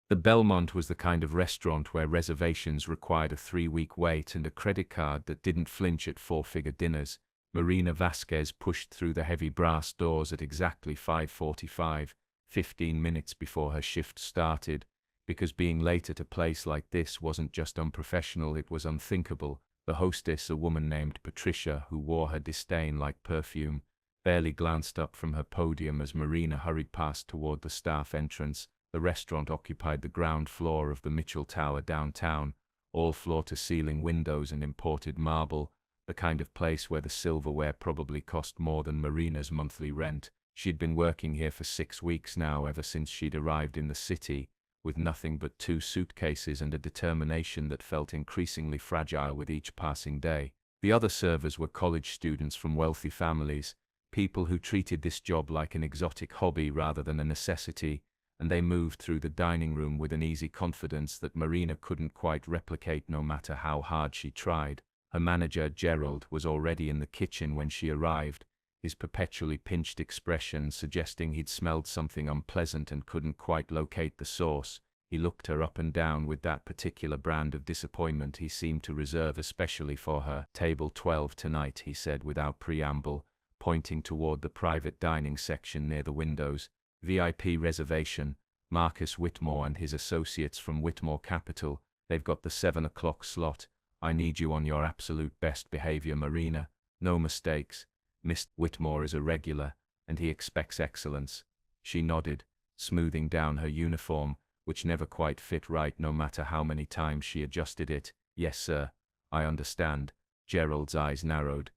The Belmont was the kind of restaurant where reservations required a 3-week wait and a credit card that didn't flinch at 4-figure dinners. Marina Vasquez pushed through the heavy brass doors at exactly 5:45, 15 minutes before her shift started, because being late at a place like this wasn't just unprofessional, it was unthinkable. The hostess, a woman named Patricia, who wore her disdain like perfume, barely glanced up from her podium as Marina hurried past toward the staff entrance. The restaurant occupied the ground floor of the Mitchell Tower downtown, all floor-to-ceiling windows and imported marble, the kind of place where the silverware probably cost more than Marina's monthly rent. She'd been working here for 6 weeks now, ever since she'd arrived in the city, with nothing but 2 suitcases and a determination that felt increasingly fragile with each passing day. The other servers were college students from wealthy families, people who treated this job like an exotic hobby rather than a necessity, and they moved through the dining room with an easy confidence that Marina couldn't quite replicate no matter how hard she tried. Her manager, Gerald, was already in the kitchen when she arrived, his perpetually pinched expression suggesting he'd smelled something unpleasant and couldn't quite locate the source. He looked her up and down with that particular brand of disappointment he seemed to reserve especially for her. "Table 12 tonight," he said without preamble, pointing toward the private dining section near the windows. "VIP reservation, Marcus Whitmore and his associates from Whitmore Capital. They've got the 7 o'clock slot. I need you on your absolute best behavior, Marina. No mistakes. Mr. Whitmore is a regular, and he expects excellence." She nodded, smoothing down her uniform, which never quite fit right no matter how many times she adjusted it. "Yes, sir. I understand." Gerald's eyes narrowed.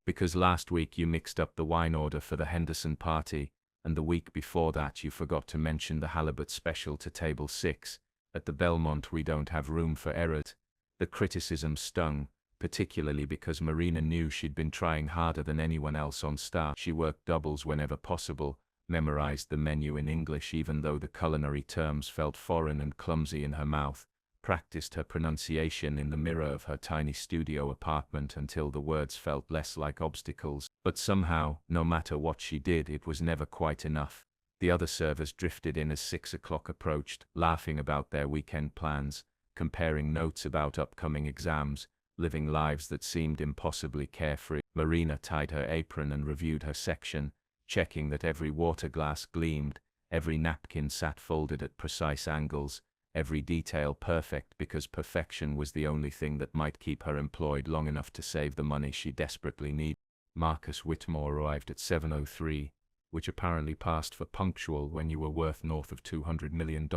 Because last week you mixed up the wine order for the Henderson party, and the week before that you forgot to mention the halibut special to table 6. At the Belmont we don't have room for errors." The criticism stung, particularly because Marina knew she'd been trying harder than anyone else on staff. She worked doubles whenever possible, memorized the menu in English even though the culinary terms felt foreign and clumsy in her mouth, practiced her pronunciation in the mirror of her tiny studio apartment until the words felt less like obstacles. But somehow, no matter what she did, it was never quite enough. The other servers drifted in as 6 o'clock approached, laughing about their weekend plans, comparing notes about upcoming exams, living lives that seemed impossibly carefree. Marina tied her apron and reviewed her section, checking that every water glass gleamed, every napkin sat folded at precise angles, every detail perfect, because perfection was the only thing that might keep her employed long enough to save the money she desperately needed. Marcus Whitmore arrived at 7:03, which apparently passed for punctual when you were worth north of $200 million.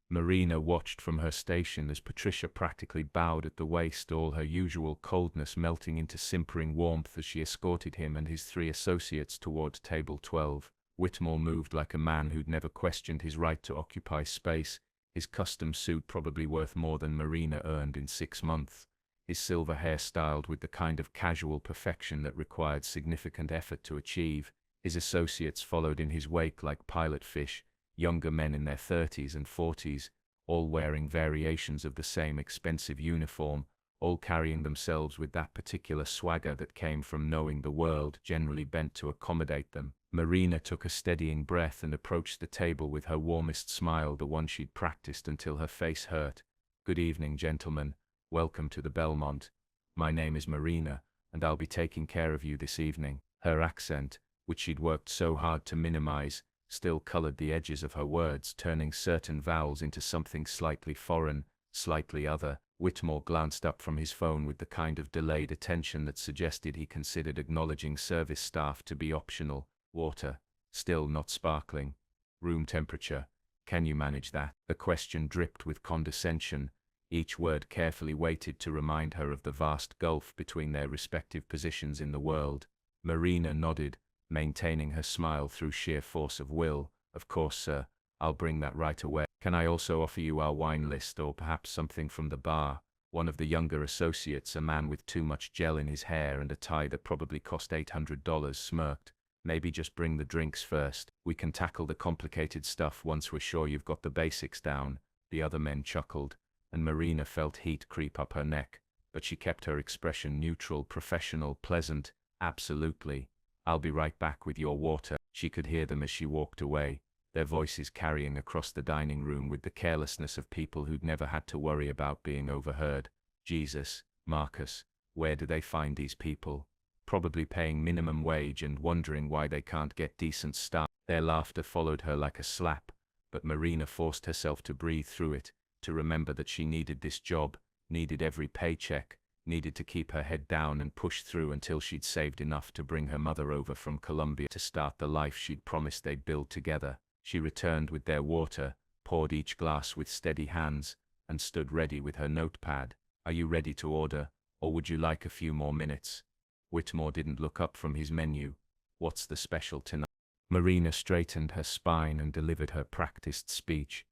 Marina watched from her station as Patricia practically bowed at the waist, all her usual coldness melting into simpering warmth as she escorted him and his 3 associates toward table 12. Whitmore moved like a man who'd never questioned his right to occupy space, his custom suit probably worth more than Marina earned in 6 months, his silver hair styled with the kind of casual perfection that required significant effort to achieve. His associates followed in his wake like pilot fish, younger men in their 30s and 40s, all wearing variations of the same expensive uniform, all carrying themselves with that particular swagger that came from knowing the world generally bent to accommodate them. Marina took a steadying breath and approached the table with her warmest smile, the one she'd practiced until her face hurt. "Good evening, gentlemen. Welcome to the Belmont. My name is Marina, and I'll be taking care of you this evening." Her accent, which she'd worked so hard to minimize, still colored the edges of her words, turning certain vowels into something slightly foreign, slightly other. Whitmore glanced up from his phone with the kind of delayed attention that suggested he considered acknowledging service staff to be optional. "Water, still not sparkling. Room temperature. Can you manage that?" The question dripped with condescension, each word carefully weighted to remind her of the vast gulf between their respective positions in the world. Marina nodded, maintaining her smile through sheer force of will. "Of course, sir. I'll bring that right away. Can I also offer you our wine list, or perhaps something from the bar?" One of the younger associates, a man with too much gel in his hair and a tie that probably cost $800, smirked. "Maybe just bring the drinks first. We can tackle the complicated stuff once we're sure you've got the basics down." The other men chuckled, and Marina felt heat creep up her neck, but she kept her expression neutral, professional, pleasant. "Absolutely. I'll be right back with your water." She could hear them as she walked away, their voices carrying across the dining room with the carelessness of people who'd never had to worry about being overheard. Jesus, Marcus, where do they find these people? Probably paying minimum wage and wondering why they can't get decent staff. Their laughter followed her like a slap, but Marina forced herself to breathe through it, to remember that she needed this job, needed every paycheck, needed to keep her head down and push through until she'd saved enough to bring her mother over from Colombia to start the life she'd promised they'd build together. She returned with their water, poured each glass with steady hands, and stood ready with her notepad. Are you ready to order, or would you like a few more minutes? Whitmore didn't look up from his menu. What's the special tonight? Marina straightened her spine and delivered her practiced speech.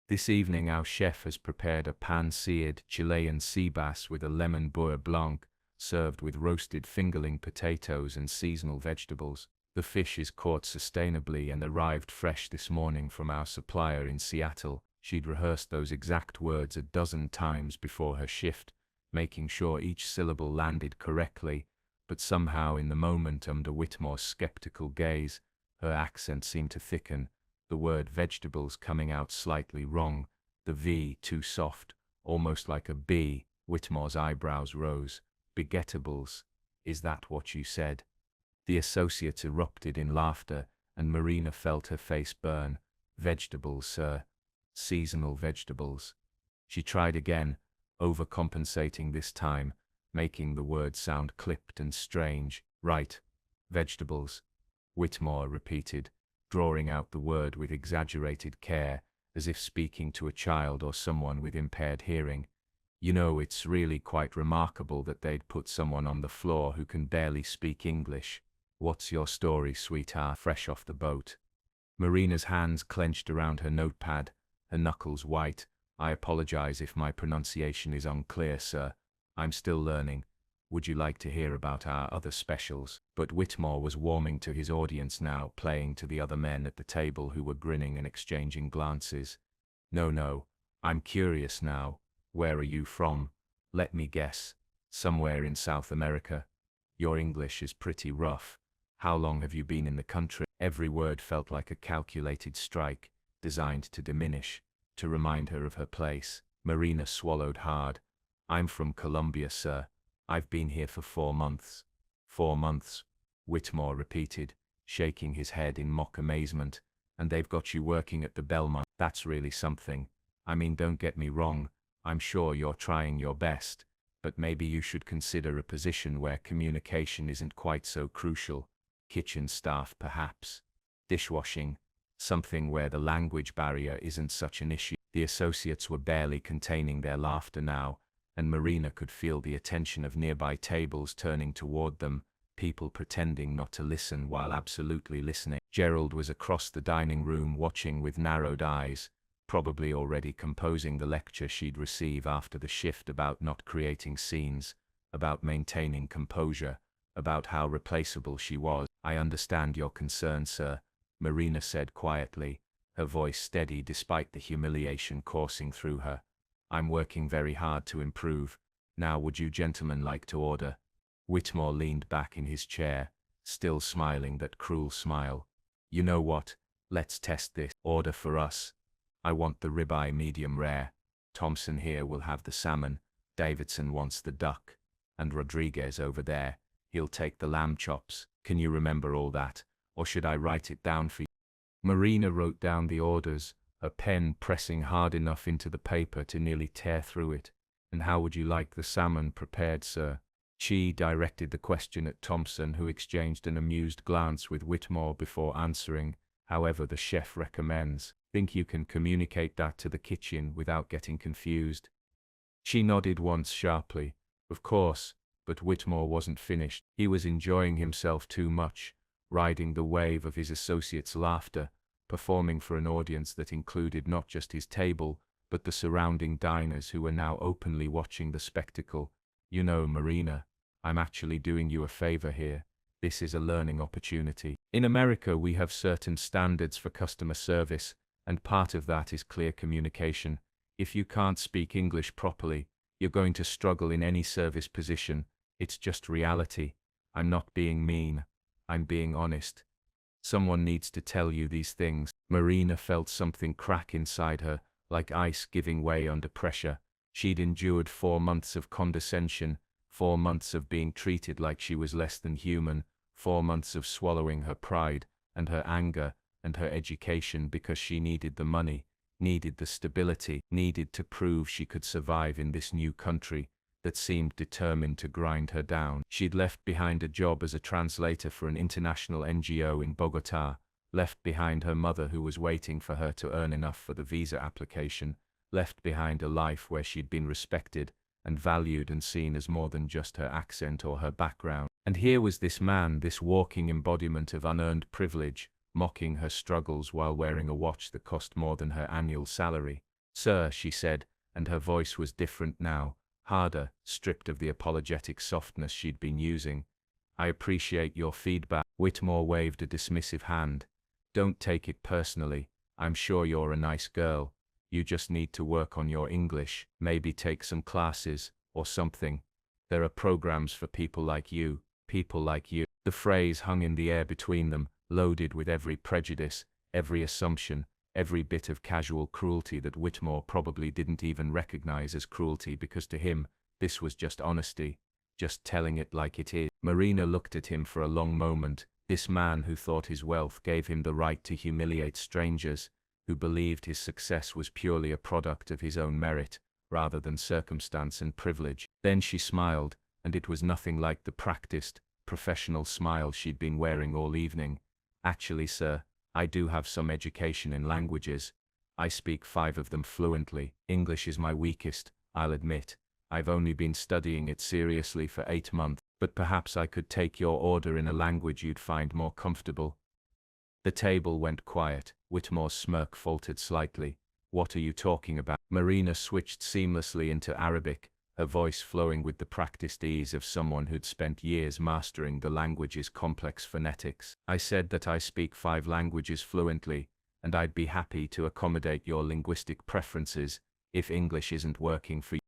This evening our chef has prepared a pan-seared Chilean sea bass with a lemon beurre blanc, served with roasted fingerling potatoes and seasonal vegetables. The fish is caught sustainably and arrived fresh this morning from our supplier in Seattle. She'd rehearsed those exact words a dozen times before her shift, making sure each syllable landed correctly, but somehow in the moment under Whitmore's skeptical gaze, her accent seemed to thicken, the word vegetables coming out slightly wrong, the V too soft, almost like a B. Whitmore's eyebrows rose. Begetables, is that what you said? The associates erupted in laughter, and Marina felt her face burn. Vegetables, sir. Seasonal vegetables. She tried again, overcompensating this time, making the word sound clipped and strange. Right. Vegetables. Whitmore repeated, drawing out the word with exaggerated care, as if speaking to a child or someone with impaired hearing. You know, it's really quite remarkable that they'd put someone on the floor who can barely speak English. What's your story, sweetheart? Fresh off the boat. Marina's hands clenched around her notepad, her knuckles white. I apologize if my pronunciation is unclear, sir. I'm still learning. Would you like to hear about our other specials? But Whitmore was warming to his audience now, playing to the other men at the table who were grinning and exchanging glances. No, I'm curious now. Where are you from? Let me guess. Somewhere in South America. Your English is pretty rough. How long have you been in the country? Every word felt like a calculated strike, designed to diminish, to remind her of her place. Marina swallowed hard. I'm from Colombia, sir. I've been here for 4 months. 4 months, Whitmore repeated, shaking his head in mock amazement. And they've got you working at the Belmont. That's really something. I mean, don't get me wrong, I'm sure you're trying your best, but maybe you should consider a position where communication isn't quite so crucial. Kitchen staff, perhaps. Dishwashing. Something where the language barrier isn't such an issue. The associates were barely containing their laughter now, and Marina could feel the attention of nearby tables turning toward them, people pretending not to listen while absolutely listening. Gerald was across the dining room watching with narrowed eyes, probably already composing the lecture she'd receive after the shift about not creating scenes, about maintaining composure, about how replaceable she was. I understand your concern, sir, Marina said quietly, her voice steady despite the humiliation coursing through her. I'm working very hard to improve. Now would you gentlemen like to order? Whitmore leaned back in his chair, still smiling that cruel smile. You know what? Let's test this. Order for us. I want the ribeye medium rare. Thompson here will have the salmon. Davidson wants the duck. And Rodriguez over there, he'll take the lamb chops. Can you remember all that? Or should I write it down for you? Marina wrote down the orders, her pen pressing hard enough into the paper to nearly tear through it. And how would you like the salmon prepared, sir? She directed the question at Thompson, who exchanged an amused glance with Whitmore before answering, however the chef recommends. Think you can communicate that to the kitchen without getting confused? She nodded once sharply. Of course, but Whitmore wasn't finished. He was enjoying himself too much, riding the wave of his associates' laughter, performing for an audience that included not just his table, but the surrounding diners who were now openly watching the spectacle. You know, Marina, I'm actually doing you a favor here. This is a learning opportunity. In America, we have certain standards for customer service, and part of that is clear communication. If you can't speak English properly, you're going to struggle in any service position. It's just reality. I'm not being mean. I'm being honest. Someone needs to tell you these things. Marina felt something crack inside her, like ice giving way under pressure. She'd endured 4 months of condescension, 4 months of being treated like she was less than human, 4 months of swallowing her pride, and her anger, and her education because she needed the money, needed the stability, needed to prove she could survive in this new country that seemed determined to grind her down. She'd left behind a job as a translator for an international NGO in Bogota, left behind her mother who was waiting for her to earn enough for the visa application, left behind a life where she'd been respected and valued and seen as more than just her accent or her background. And here was this man, this walking embodiment of unearned privilege, mocking her struggles while wearing a watch that cost more than her annual salary. "Sir," she said, and her voice was different now, harder, stripped of the apologetic softness she'd been using. "I appreciate your feedback." Whitmore waved a dismissive hand. "Don't take it personally. I'm sure you're a nice girl. You just need to work on your English, maybe take some classes, or something. There are programs for people like you, people like you." The phrase hung in the air between them, loaded with every prejudice, every assumption, every bit of casual cruelty that Whitmore probably didn't even recognize as cruelty because to him, this was just honesty, just telling it like it is. Marina looked at him for a long moment, this man who thought his wealth gave him the right to humiliate strangers, who believed his success was purely a product of his own merit, rather than circumstance and privilege. Then she smiled, and it was nothing like the practiced, professional smile she'd been wearing all evening. "Actually, sir, I do have some education in languages. I speak 5 of them fluently. English is my weakest, I'll admit. I've only been studying it seriously for 8 months, but perhaps I could take your order in a language you'd find more comfortable." The table went quiet. Whitmore's smirk faltered slightly. "What are you talking about?" Marina switched seamlessly into Arabic, her voice flowing with the practiced ease of someone who'd spent years mastering the language's complex phonetics. "I said that I speak 5 languages fluently, and I'd be happy to accommodate your linguistic preferences if English isn't working for you."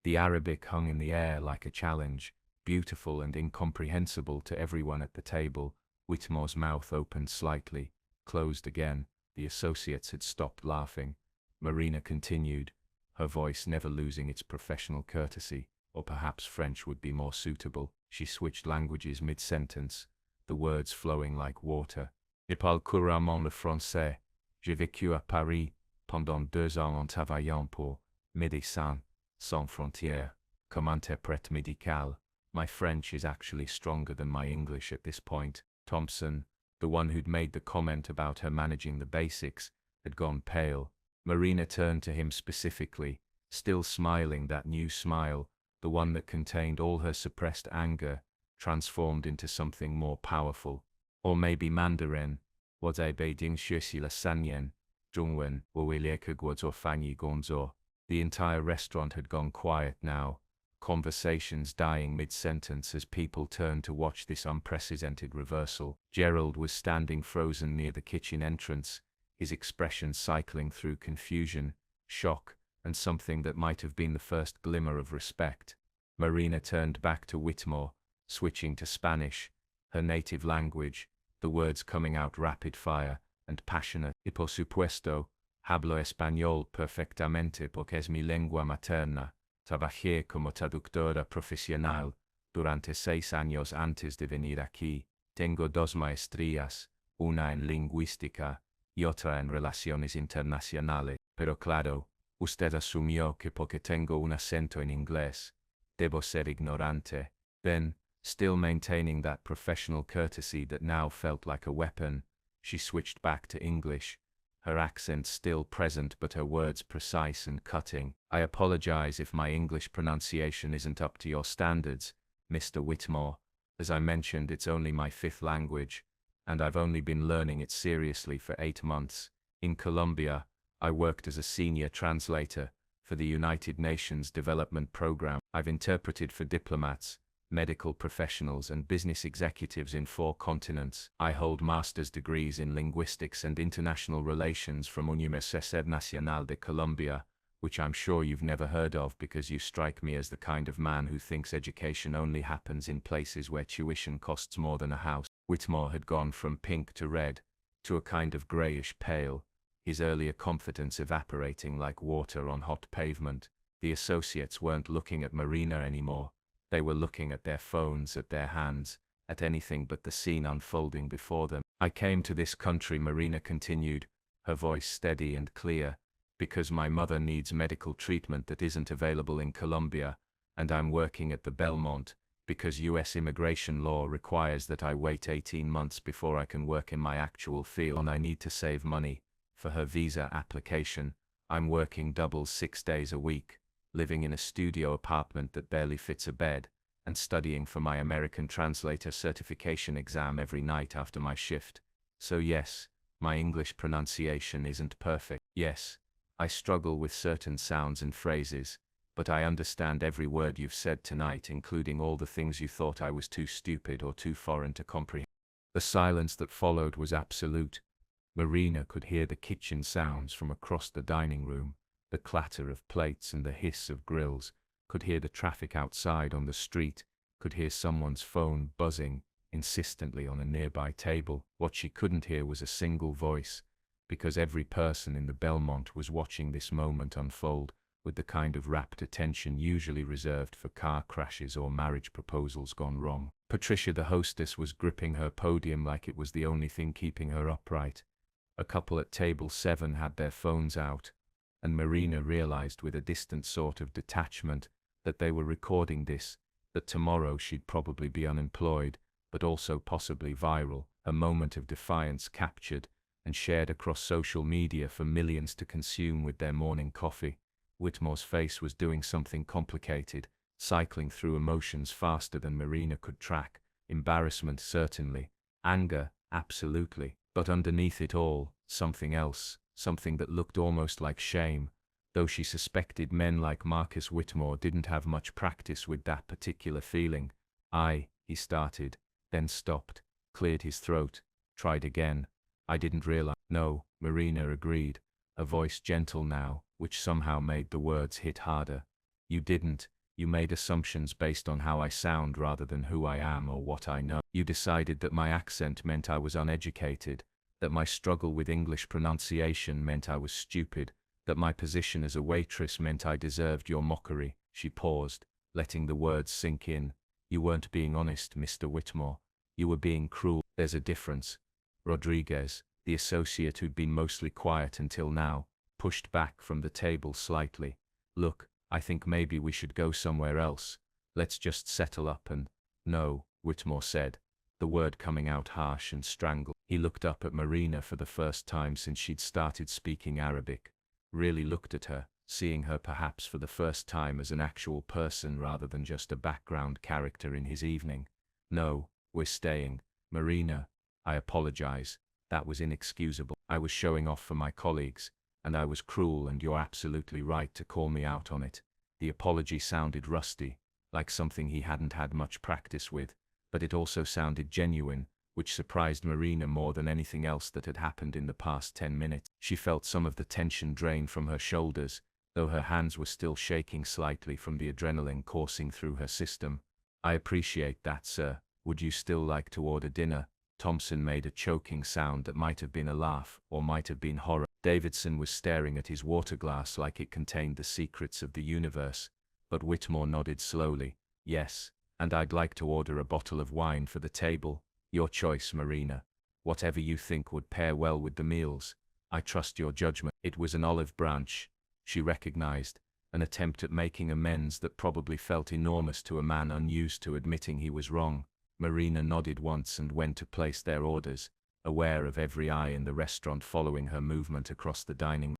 The Arabic hung in the air like a challenge, beautiful and incomprehensible to everyone at the table. Whitmore's mouth opened slightly, closed again. The associates had stopped laughing. Marina continued, her voice never losing its professional courtesy, or perhaps French would be more suitable. She switched languages mid-sentence, the words flowing like water. "Je parle couramment le français. J'ai vécu à Paris pendant 2 ans en travaillant pour Médecins Sans Frontières, comme interprète médical." My French is actually stronger than my English at this point. Thompson, the one who'd made the comment about her managing the basics, had gone pale. Marina turned to him specifically, still smiling that new smile, the one that contained all her suppressed anger, transformed into something more powerful. Or maybe Mandarin. "Wazai beiding shusi la sanyen, zhongwen, wawilieke guozo fanyi gonzo." The entire restaurant had gone quiet now, conversations dying mid-sentence as people turned to watch this unprecedented reversal. Gerald was standing frozen near the kitchen entrance, his expression cycling through confusion, shock, and something that might have been the first glimmer of respect. Marina turned back to Whitmore, switching to Spanish, her native language, the words coming out rapid-fire and passionate. "Y por supuesto, hablo español perfectamente porque es mi lengua materna. Trabajé como traductora profesional durante 6 años antes de venir aquí. Tengo 2 maestrías, una en lingüística y otra en relaciones internacionales. Pero claro, usted asumió que porque tengo un acento en inglés, debo ser ignorante." Then, still maintaining that professional courtesy that now felt like a weapon, she switched back to English, her accent still present but her words precise and cutting. "I apologize if my English pronunciation isn't up to your standards, Mr. Whitmore. As I mentioned, it's only my 5th language, and I've only been learning it seriously for 8 months. In Colombia, I worked as a senior translator for the United Nations Development Program. I've interpreted for diplomats, medical professionals and business executives in 4 continents. I hold master's degrees in linguistics and international relations from Universidad Nacional de Colombia, which I'm sure you've never heard of because you strike me as the kind of man who thinks education only happens in places where tuition costs more than a house." Whitmore had gone from pink to red, to a kind of greyish pale, his earlier confidence evaporating like water on hot pavement. The associates weren't looking at Marina anymore. They were looking at their phones, at their hands, at anything but the scene unfolding before them. I came to this country, Marina continued, her voice steady and clear, because my mother needs medical treatment that isn't available in Colombia, and I'm working at the Belmont, because US immigration law requires that I wait 18 months before I can work in my actual field and I need to save money for her visa application. I'm working doubles 6 days a week, living in a studio apartment that barely fits a bed, and studying for my American translator certification exam every night after my shift. So yes, my English pronunciation isn't perfect. Yes, I struggle with certain sounds and phrases, but I understand every word you've said tonight, including all the things you thought I was too stupid or too foreign to comprehend. The silence that followed was absolute. Marina could hear the kitchen sounds from across the dining room, the clatter of plates and the hiss of grills, could hear the traffic outside on the street, could hear someone's phone buzzing insistently on a nearby table. What she couldn't hear was a single voice, because every person in the Belmont was watching this moment unfold with the kind of rapt attention usually reserved for car crashes or marriage proposals gone wrong. Patricia, the hostess, was gripping her podium like it was the only thing keeping her upright. A couple at table 7 had their phones out, and Marina realized with a distant sort of detachment that they were recording this, that tomorrow she'd probably be unemployed, but also possibly viral, a moment of defiance captured and shared across social media for millions to consume with their morning coffee. Whitmore's face was doing something complicated, cycling through emotions faster than Marina could track. Embarrassment, certainly. Anger, absolutely. But underneath it all, something else, something that looked almost like shame, though she suspected men like Marcus Whitmore didn't have much practice with that particular feeling. He started, then stopped, cleared his throat, tried again. I didn't realize. No, Marina agreed, a voice gentle now, which somehow made the words hit harder. You didn't. You made assumptions based on how I sound rather than who I am or what I know. You decided that my accent meant I was uneducated, that my struggle with English pronunciation meant I was stupid, that my position as a waitress meant I deserved your mockery. She paused, letting the words sink in. You weren't being honest, Mr. Whitmore. You were being cruel. There's a difference. Rodriguez, the associate who'd been mostly quiet until now, pushed back from the table slightly. Look, I think maybe we should go somewhere else. Let's just settle up and… No, Whitmore said, the word coming out harsh and strangled. He looked up at Marina for the first time since she'd started speaking Arabic. Really looked at her, seeing her perhaps for the first time as an actual person rather than just a background character in his evening. No, we're staying. Marina, I apologize. That was inexcusable. I was showing off for my colleagues, and I was cruel, and you're absolutely right to call me out on it. The apology sounded rusty, like something he hadn't had much practice with, but it also sounded genuine, which surprised Marina more than anything else that had happened in the past 10 minutes. She felt some of the tension drain from her shoulders, though her hands were still shaking slightly from the adrenaline coursing through her system. I appreciate that, sir. Would you still like to order dinner? Thompson made a choking sound that might have been a laugh, or might have been horror. Davidson was staring at his water glass like it contained the secrets of the universe, but Whitmore nodded slowly. Yes, and I'd like to order a bottle of wine for the table. Your choice, Marina. Whatever you think would pair well with the meals. I trust your judgment. It was an olive branch, she recognized, an attempt at making amends that probably felt enormous to a man unused to admitting he was wrong. Marina nodded once and went to place their orders, aware of every eye in the restaurant following her movement across the dining room.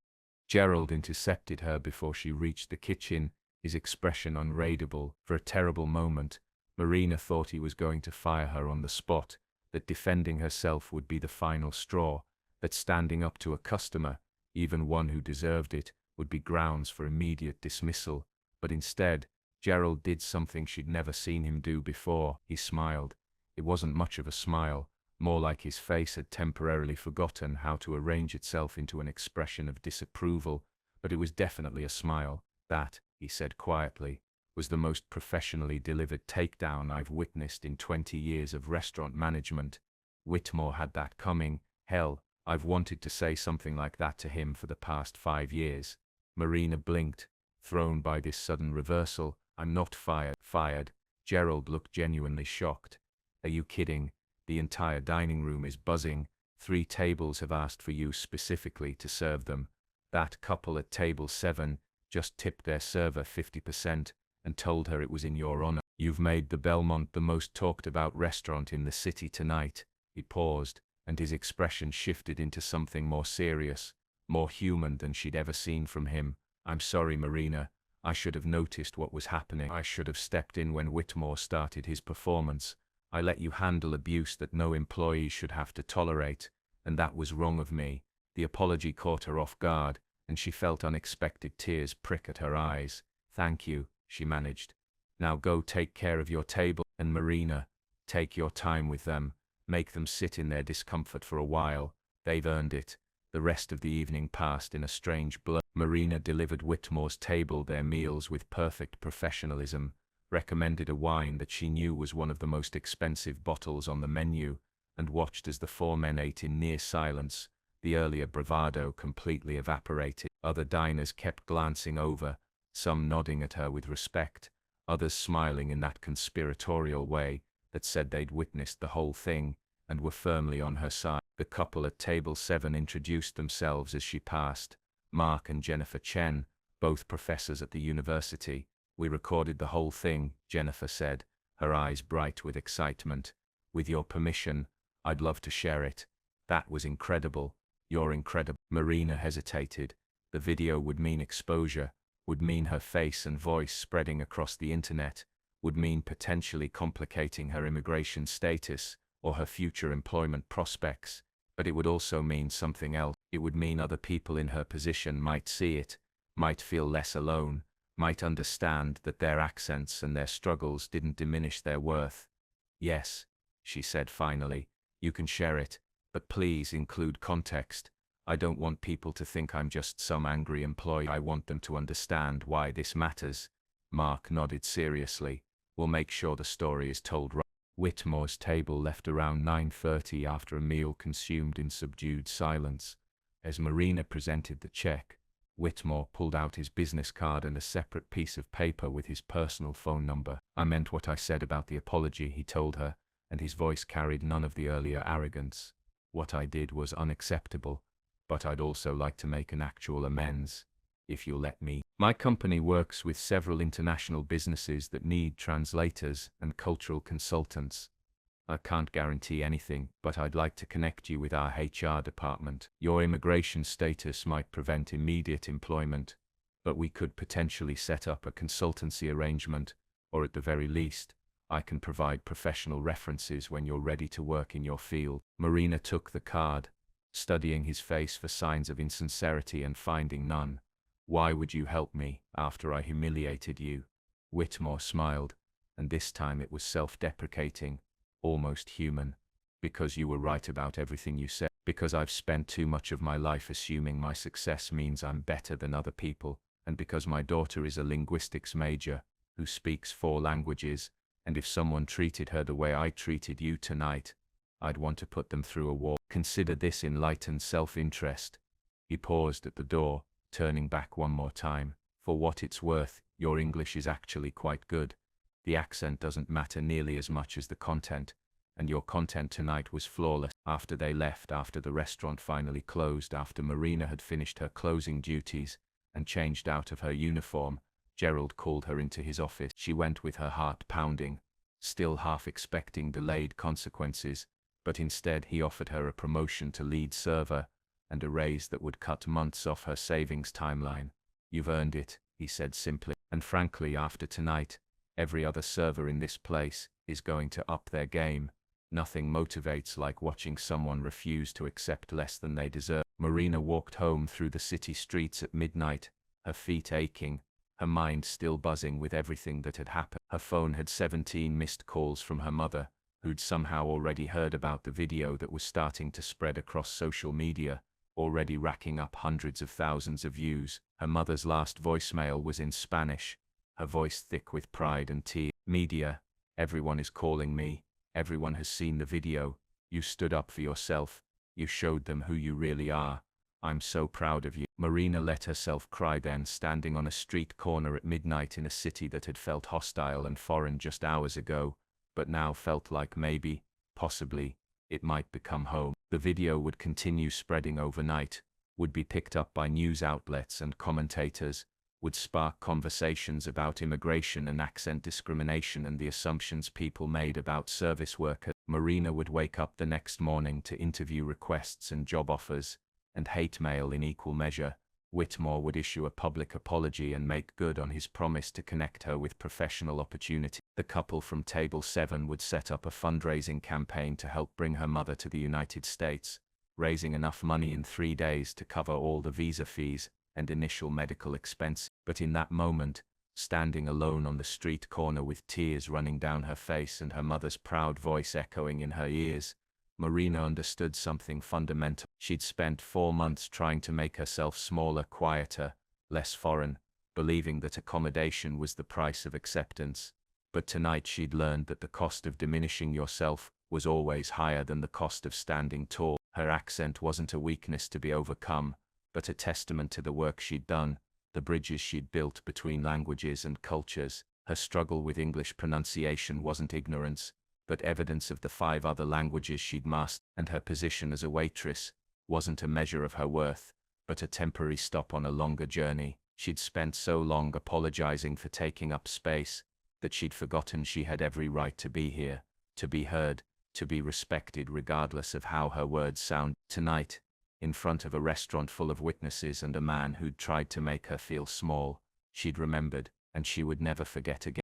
Gerald intercepted her before she reached the kitchen, his expression unreadable. For a terrible moment, Marina thought he was going to fire her on the spot, that defending herself would be the final straw, that standing up to a customer, even one who deserved it, would be grounds for immediate dismissal. But instead, Gerald did something she'd never seen him do before. He smiled. It wasn't much of a smile, more like his face had temporarily forgotten how to arrange itself into an expression of disapproval, but it was definitely a smile. That, he said quietly, was the most professionally delivered takedown I've witnessed in 20 years of restaurant management. Whitmore had that coming. Hell, I've wanted to say something like that to him for the past 5 years. Marina blinked, thrown by this sudden reversal. I'm not fired. Fired? Gerald looked genuinely shocked. Are you kidding? The entire dining room is buzzing. 3 tables have asked for you specifically to serve them. That couple at table 7 just tipped their server 50% and told her it was in your honor. You've made the Belmont the most talked about restaurant in the city tonight. He paused, and his expression shifted into something more serious, more human than she'd ever seen from him. I'm sorry, Marina. I should have noticed what was happening. I should have stepped in when Whitmore started his performance. I let you handle abuse that no employee should have to tolerate, and that was wrong of me. The apology caught her off guard, and she felt unexpected tears prick at her eyes. Thank you, she managed. Now go take care of your table. And Marina, take your time with them. Make them sit in their discomfort for a while. They've earned it. The rest of the evening passed in a strange blur. Marina delivered Whitmore's table their meals with perfect professionalism, recommended a wine that she knew was one of the most expensive bottles on the menu, and watched as the 4 men ate in near silence. The earlier bravado completely evaporated. Other diners kept glancing over, some nodding at her with respect, others smiling in that conspiratorial way that said they'd witnessed the whole thing and were firmly on her side. The couple at table 7 introduced themselves as she passed. Mark and Jennifer Chen, both professors at the university. We recorded the whole thing, Jennifer said, her eyes bright with excitement. With your permission, I'd love to share it. That was incredible. You're incredible. Marina hesitated. The video would mean exposure, would mean her face and voice spreading across the internet, would mean potentially complicating her immigration status or her future employment prospects, but it would also mean something else. It would mean other people in her position might see it, might feel less alone, might understand that their accents and their struggles didn't diminish their worth. Yes, she said finally, you can share it, but please include context. I don't want people to think I'm just some angry employee. I want them to understand why this matters. Mark nodded seriously. We'll make sure the story is told right. Whitmore's table left around 9:30 after a meal consumed in subdued silence. As Marina presented the check, Whitmore pulled out his business card and a separate piece of paper with his personal phone number. I meant what I said about the apology, he told her, and his voice carried none of the earlier arrogance. What I did was unacceptable, but I'd also like to make an actual amends, if you'll let me. My company works with several international businesses that need translators and cultural consultants. I can't guarantee anything, but I'd like to connect you with our HR department. Your immigration status might prevent immediate employment, but we could potentially set up a consultancy arrangement, or at the very least, I can provide professional references when you're ready to work in your field. Marina took the card, studying his face for signs of insincerity and finding none. Why would you help me after I humiliated you? Whitmore smiled, and this time it was self-deprecating, almost human. Because you were right about everything you said. Because I've spent too much of my life assuming my success means I'm better than other people, and because my daughter is a linguistics major, who speaks 4 languages, and if someone treated her the way I treated you tonight, I'd want to put them through a wall. Consider this enlightened self-interest. He paused at the door, turning back one more time. For what it's worth, your English is actually quite good. The accent doesn't matter nearly as much as the content, and your content tonight was flawless. After they left, after the restaurant finally closed, after Marina had finished her closing duties and changed out of her uniform, Gerald called her into his office. She went with her heart pounding, still half expecting delayed consequences, but instead he offered her a promotion to lead server and a raise that would cut months off her savings timeline. You've earned it, he said simply. And frankly, after tonight, every other server in this place is going to up their game. Nothing motivates like watching someone refuse to accept less than they deserve. Marina walked home through the city streets at midnight, her feet aching, her mind still buzzing with everything that had happened. Her phone had 17 missed calls from her mother, who'd somehow already heard about the video that was starting to spread across social media, already racking up hundreds of thousands of views. Her mother's last voicemail was in Spanish, her voice thick with pride and tears. Media, everyone is calling me, everyone has seen the video, you stood up for yourself, You showed them who you really are. I'm so proud of you. Marina let herself cry then, standing on a street corner at midnight in a city that had felt hostile and foreign just hours ago, but now felt like maybe, possibly, it might become home. The video would continue spreading overnight, would be picked up by news outlets and commentators, would spark conversations about immigration and accent discrimination and the assumptions people made about service workers. Marina would wake up the next morning to interview requests and job offers, and hate mail in equal measure. Whitmore would issue a public apology and make good on his promise to connect her with professional opportunity. The couple from Table 7 would set up a fundraising campaign to help bring her mother to the United States, raising enough money in 3 days to cover all the visa fees and initial medical expenses. But in that moment, standing alone on the street corner with tears running down her face and her mother's proud voice echoing in her ears, Marina understood something fundamental. She'd spent 4 months trying to make herself smaller, quieter, less foreign, believing that accommodation was the price of acceptance. But tonight she'd learned that the cost of diminishing yourself was always higher than the cost of standing tall. Her accent wasn't a weakness to be overcome, but a testament to the work she'd done, the bridges she'd built between languages and cultures. Her struggle with English pronunciation wasn't ignorance, but evidence of the 5 other languages she'd mastered. And her position as a waitress wasn't a measure of her worth, but a temporary stop on a longer journey. She'd spent so long apologizing for taking up space that she'd forgotten she had every right to be here, to be heard, to be respected regardless of how her words sound. Tonight, in front of a restaurant full of witnesses and a man who'd tried to make her feel small, she'd remembered, and she would never forget again.